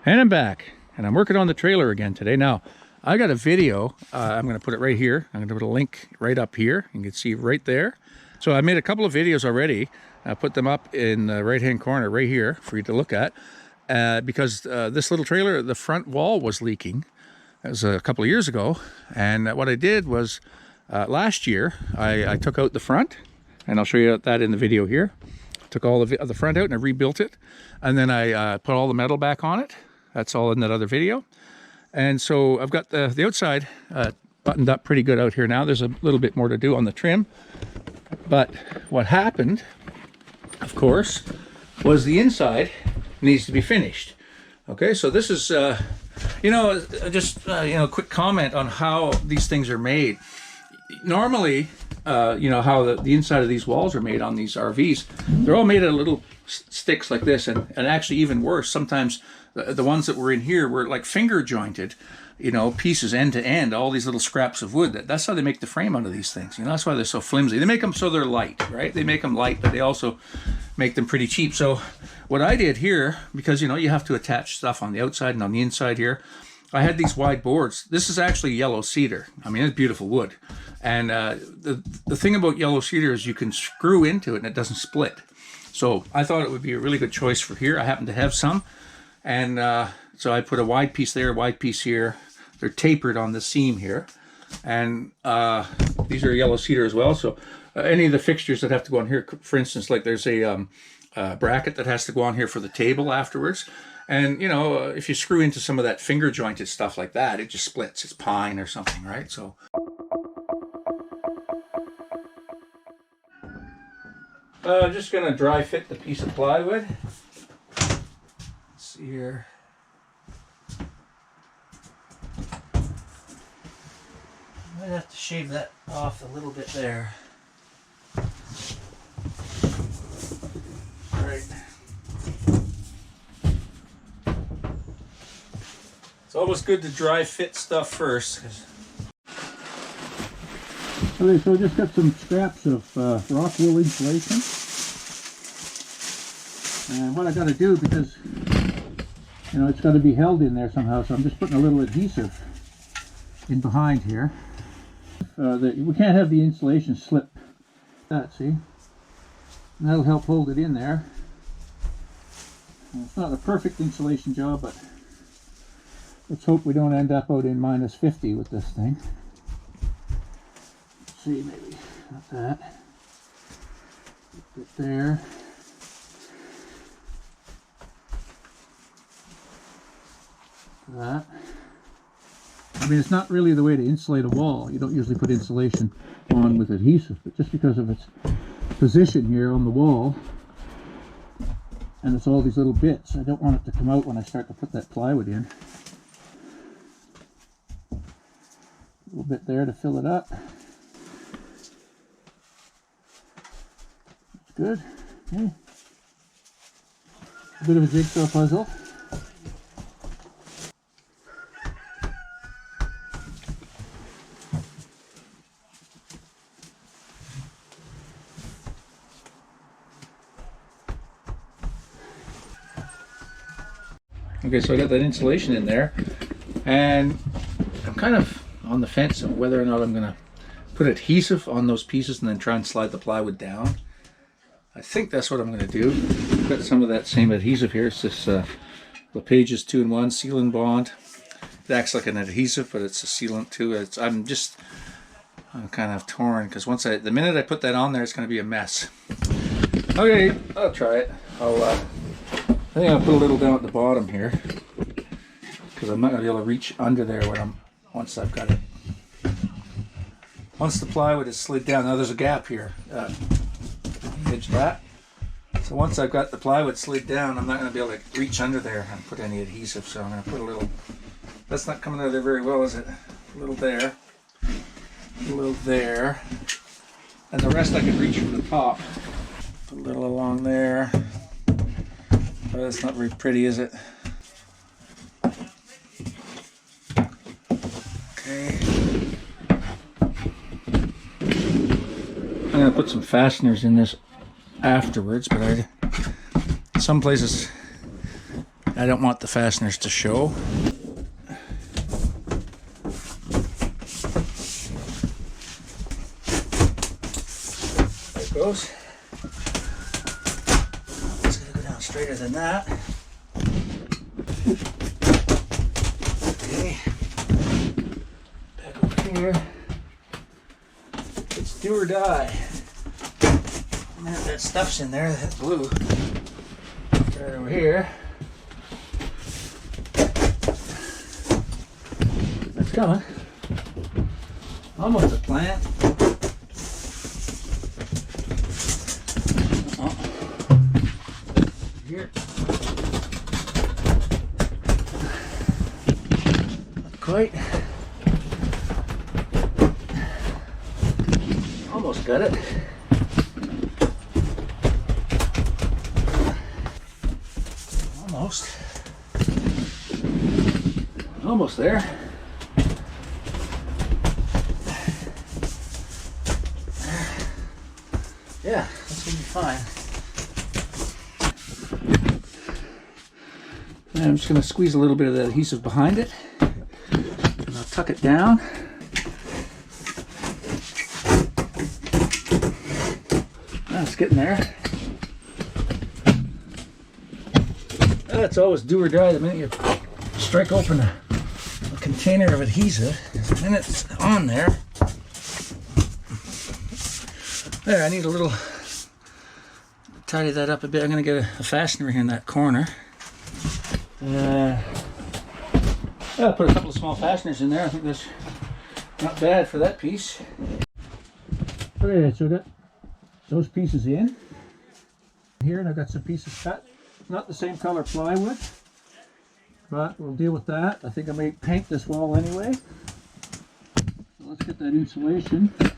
And I'm back, and I'm working on the trailer again today. Now, I got a video. I'm going to put it right here. I'm going to put a link right up here. You can see right there. So I made a couple of videos already. I put them up in the right-hand corner right here for you to look at. Because this little trailer, the front wall was leaking. That was a couple of years ago. And what I did was, last year, I took out the front, and I'll show you that in the video here. Took all of the front out and I rebuilt it. And then I put all the metal back on it. That's all in that other video. And so I've got the outside buttoned up pretty good out here now. There's a little bit more to do on the trim. But what happened, of course, was the inside needs to be finished. Okay, so this is, quick comment on how these things are made. Normally, how the inside of these walls are made on these RVs, they're all made out of little sticks like this, and actually even worse, sometimes the ones that were in here were like finger jointed, pieces end to end, all these little scraps of wood. That's how they make the frame out of these things. That's why they're so flimsy. They make them so they're light, right? They make them light, but they also make them pretty cheap. So what I did here, because you have to attach stuff on the outside and on the inside here, I had these wide boards. This is actually yellow cedar. I mean, it's beautiful wood. And the thing about yellow cedar is you can screw into it and it doesn't split. So I thought it would be a really good choice for here. I happen to have some. And so I put a wide piece there, a wide piece here. They're tapered on the seam here. And these are yellow cedar as well. So any of the fixtures that have to go on here, for instance, like there's a bracket that has to go on here for the table afterwards. And, if you screw into some of that finger jointed stuff like that, it just splits. It's pine or something, right? So I'm just going to dry fit the piece of plywood. Let's see here. I might have to shave that off a little bit there. All right. It's always good to dry fit stuff first. Okay, so I just got some scraps of rock wool insulation. And what I got to do, because it's got to be held in there somehow, so I'm just putting a little adhesive in behind here. We can't have the insulation slip. See? And that'll help hold it in there. And it's not a perfect insulation job, but let's hope we don't end up out in -50 with this thing. Let's see, maybe not that. Put it there. That. I mean, it's not really the way to insulate a wall. You don't usually put insulation on with adhesive, but just because of its position here on the wall, and it's all these little bits, I don't want it to come out when I start to put that plywood in. A little bit there to fill it up. That's good. Okay. A bit of a jigsaw puzzle. Okay, so I got that insulation in there, and I'm kind of on the fence of whether or not I'm going to put adhesive on those pieces and then try and slide the plywood down. I think that's what I'm going to do. I've got some of that same adhesive here. It's this LePage's 2-in-1 Seal and Bond. It acts like an adhesive, but it's a sealant too. I'm kind of torn because the minute I put that on there, it's going to be a mess. Okay, I'll try it. I think I'll put a little down at the bottom here because I'm not going to be able to reach under there once I've got it. Once the plywood is slid down, now there's a gap here. Edge that. So once I've got the plywood slid down, I'm not going to be able to reach under there and put any adhesive. So I'm going to put a little. That's not coming out of there very well, is it? A little there, a little there, and the rest I can reach from the top. Put a little along there. Oh, that's not very pretty, is it? Okay. I'm going to put some fasteners in this afterwards, but some places I don't want the fasteners to show. There it goes. It's gonna go down straighter than that. Okay. Back over here. It's do or die. The minute that stuff's in there, that blue. Right over here. That's coming. Almost a plant. Here. Not quite. Almost got it. Almost there. Yeah, that's gonna be fine. And I'm just gonna squeeze a little bit of the adhesive behind it, and I'll tuck it down. That's getting there. That's always do or die the minute you strike open a container of adhesive. The minute it's on there. There, I need a little, tidy that up a bit. I'm going to get a fastener here in that corner. I'll put a couple of small fasteners in there. I think that's not bad for that piece. Okay, so I got those pieces in here, and I've got some pieces cut. Not the same color plywood, but we'll deal with that. I think I may paint this wall anyway. So let's get that insulation. Let's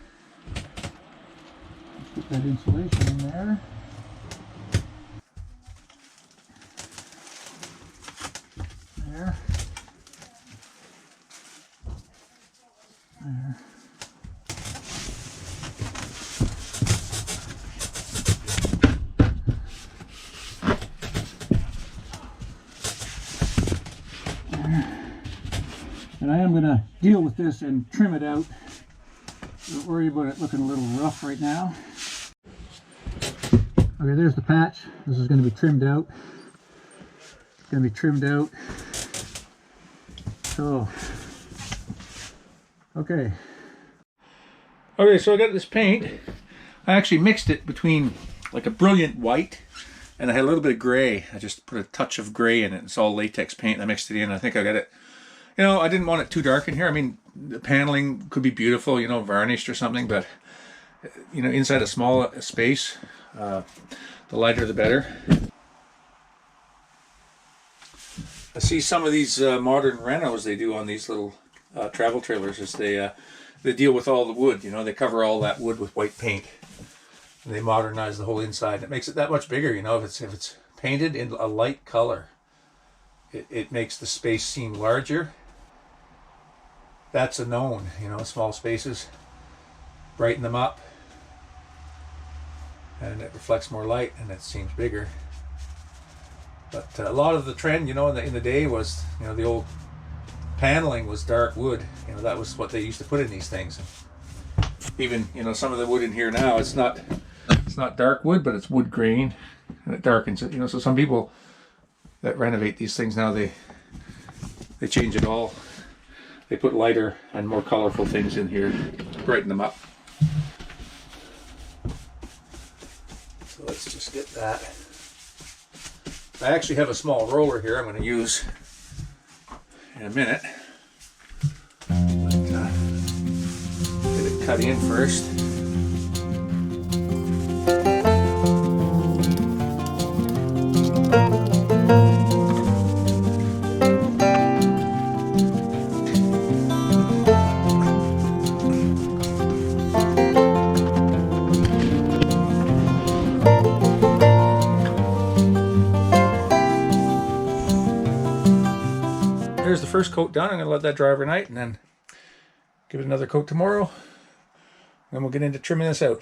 get that insulation in there. There. There. And I am going to deal with this and trim it out. Don't worry about it looking a little rough right now. Okay, there's the patch. This is going to be trimmed out. It's going to be trimmed out. So, okay. Okay, so I got this paint. I actually mixed it between like a brilliant white and I had a little bit of gray. I just put a touch of gray in it. It's all latex paint. I mixed it in. I think I got it. You know, I didn't want it too dark in here. I mean, the paneling could be beautiful, you know, varnished or something, but, you know, inside a small space, the lighter the better. I see some of these modern renos they do on these little travel trailers is they deal with all the wood, you know, they cover all that wood with white paint. And they modernize the whole inside. It makes it that much bigger, you know, if it's painted in a light color. It makes the space seem larger. That's a known, you know, small spaces, brighten them up, and it reflects more light and it seems bigger. But a lot of the trend, you know, in the day was, you know, the old paneling was dark wood. You know, that was what they used to put in these things. Even, you know, some of the wood in here now, it's not dark wood, but it's wood grain, and it darkens it. You know, so some people that renovate these things now, they change it all. They put lighter and more colorful things in here to brighten them up. So let's just get that. I actually have a small roller here I'm going to use in a minute. But, get it cut in first. There's the first coat done. I'm going to let that dry overnight and then give it another coat tomorrow. Then we'll get into trimming this out.